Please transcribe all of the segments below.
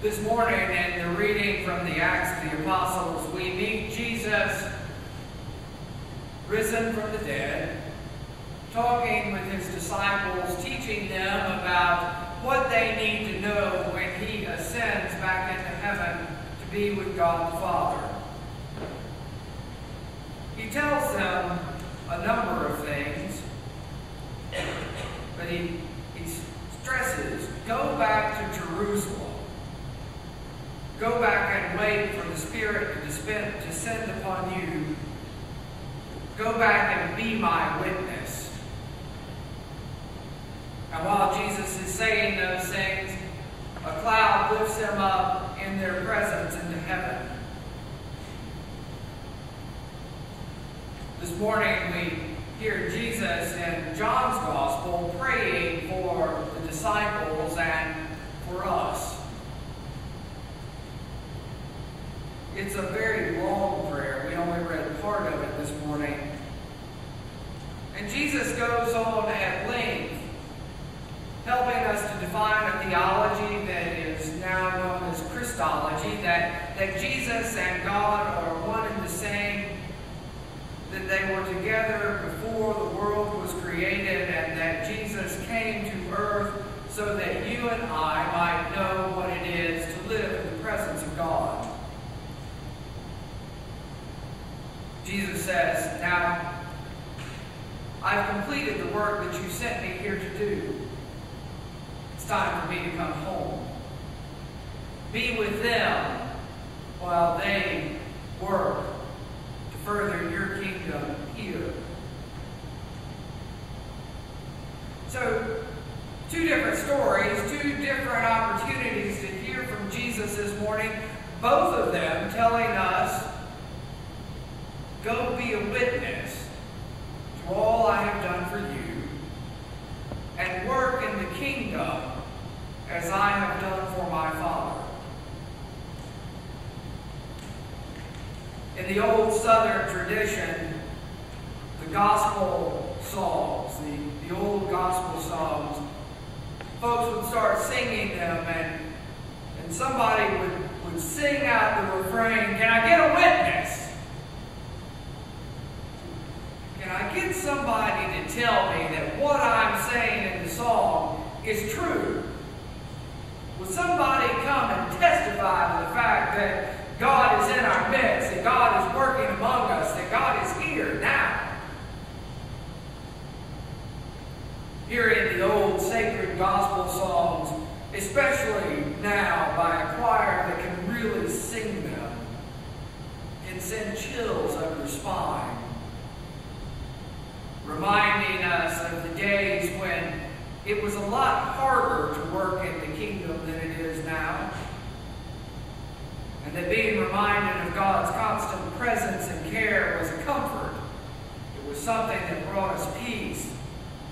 This morning, in the reading from the Acts of the Apostles, we meet Jesus risen from the dead, talking with his disciples, teaching them about what they need to know when he ascends back into heaven to be with God the Father. He tells them a number of things, but he stresses, go back to Jerusalem. Go back and wait for the Spirit to descend upon you. Go back and be my witness. And while Jesus is saying those things, a cloud lifts him up in their presence into heaven. This morning we hear Jesus in John's Gospel praying for the disciples and for us. It's a very long prayer. We only read part of it this morning. And Jesus goes on at length, helping us to define a theology that is now known as Christology, that Jesus and God are one and the same, that they were together before the world was created, and that Jesus came to earth so that you and I might know what it is to live in the presence of God. Jesus says, now, I've completed the work that you sent me here to do. It's time for me to come home. Be with them while they work to further your kingdom here. So, two different stories, two different opportunities to hear from Jesus this morning, both of them telling us, go be a witness to all I have done for you, and work in the kingdom as I have done for my Father. In the old Southern tradition, the gospel songs, the old gospel songs, folks would start singing them, and somebody would sing out the refrain, can I get a witness? Can I get somebody to tell me that what I'm saying in the song is true? Will somebody come and testify to the fact that God is in our midst, that God is working among us, that God is here now? Hearing the old sacred gospel songs, especially now by a choir that can really sing them, can send chills up your spine, reminding us of the days when it was a lot harder to work in the kingdom than it is now. And that being reminded of God's constant presence and care was a comfort. It was something that brought us peace,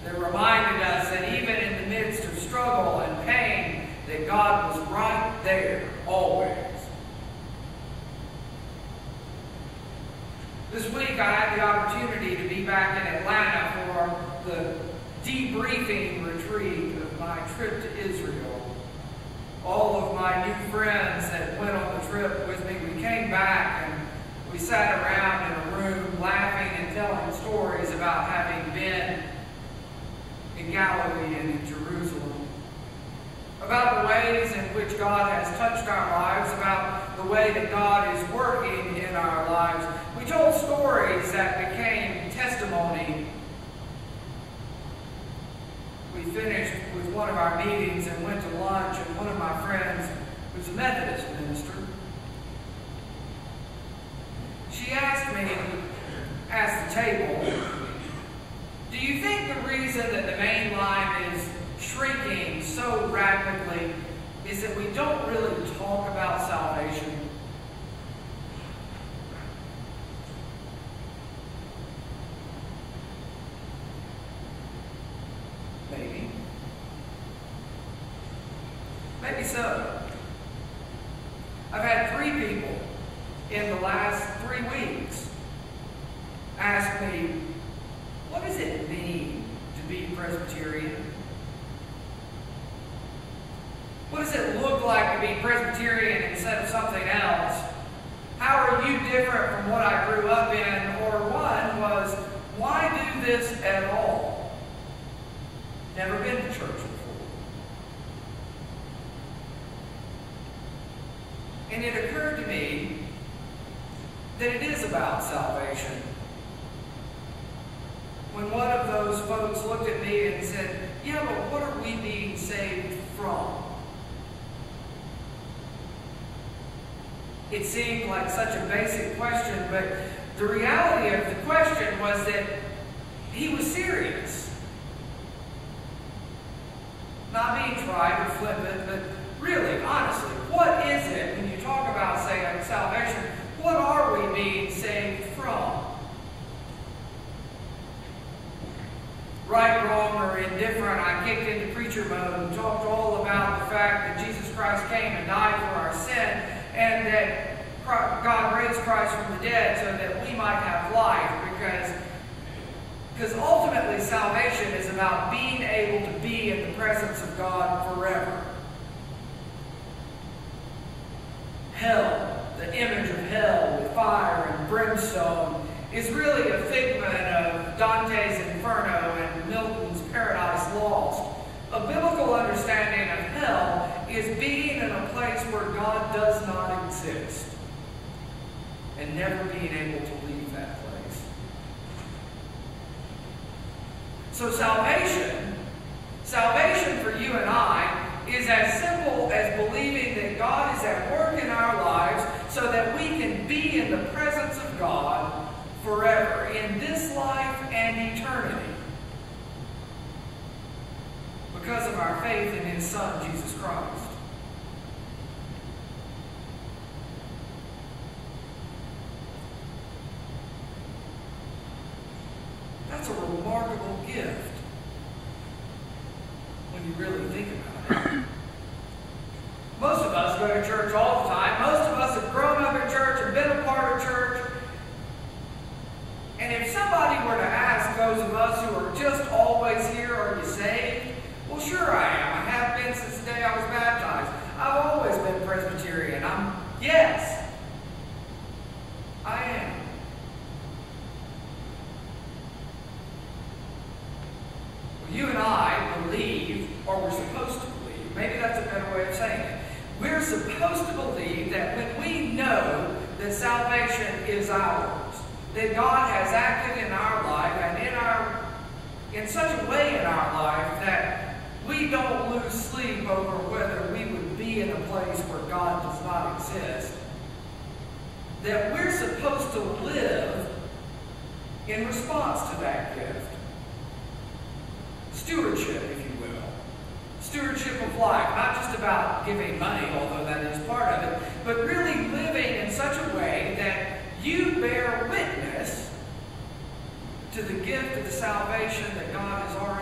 that reminded us that even in the midst of struggle and pain, that God was right there, always. This week I had the opportunity to be back in Atlanta for the debriefing retreat of my trip to Israel. All of my new friends that went on the trip with me, we came back and we sat around in a room laughing and telling stories about having been in Galilee and in Jerusalem, about the ways in which God has touched our lives, about the way that God is working in our lives. We told stories that became testimony. We finished with one of our meetings and went to lunch, and one of my friends, who's a Methodist minister, she asked me at the table, do you think the reason that the main line is shrinking so rapidly is that we don't really talk about salvation? Maybe. Maybe so. I've had 3 people in the last 3 weeks ask me, what does it mean to be Presbyterian? What does it look like to be Presbyterian instead of something else? How are you different from what I grew up in? Or one was, why do this at all? Never been to church before. And it occurred to me that it is about salvation. When one of those folks looked at me and said, yeah, but what are we being saved from? It seemed like such a basic question, but the reality of the question was that he was serious. Not being trite or flippant, but really, honestly, what is it when you talk about, say, salvation? What are we being saved from? Right, wrong, or indifferent, I kicked into preacher mode and talked all about the fact that Jesus Christ came and died for our sin, and that God raised Christ from the dead so that we might have life, because ultimately salvation is about being able to be in the presence of God forever. Hell, the image of hell with fire and brimstone, is really a figment of Dante's Inferno and Milton's Paradise Lost. A biblical understanding of hell is being in a place where God does not exist and never being able to leave that place. So salvation for you and I is as simple as believing that God is at work in our lives so that we can be in the presence of God forever, in this life and eternity, because of our faith in His Son, Jesus Christ. That's a remarkable gift when you really think about it. Most of us go to church all the time. Most of us have grown up in church and been a part of church. And if somebody were to ask those of us who are just always here, are you saved? Well, sure I am. I have been since the day I was baptized. I've always been Presbyterian. Yes, I am. Well, you and I believe, or we're supposed to believe, maybe that's a better way of saying it. We're supposed to believe that when we know that salvation is ours, that God has acted in our life and in such a way in our life that we don't lose sleep over whether we would be in a place where God does not exist. That we're supposed to live in response to that gift. Stewardship, if you will. Stewardship of life, not just about giving money, although that is part of it, but really living in such a way that you bear witness to the gift of the salvation that God has already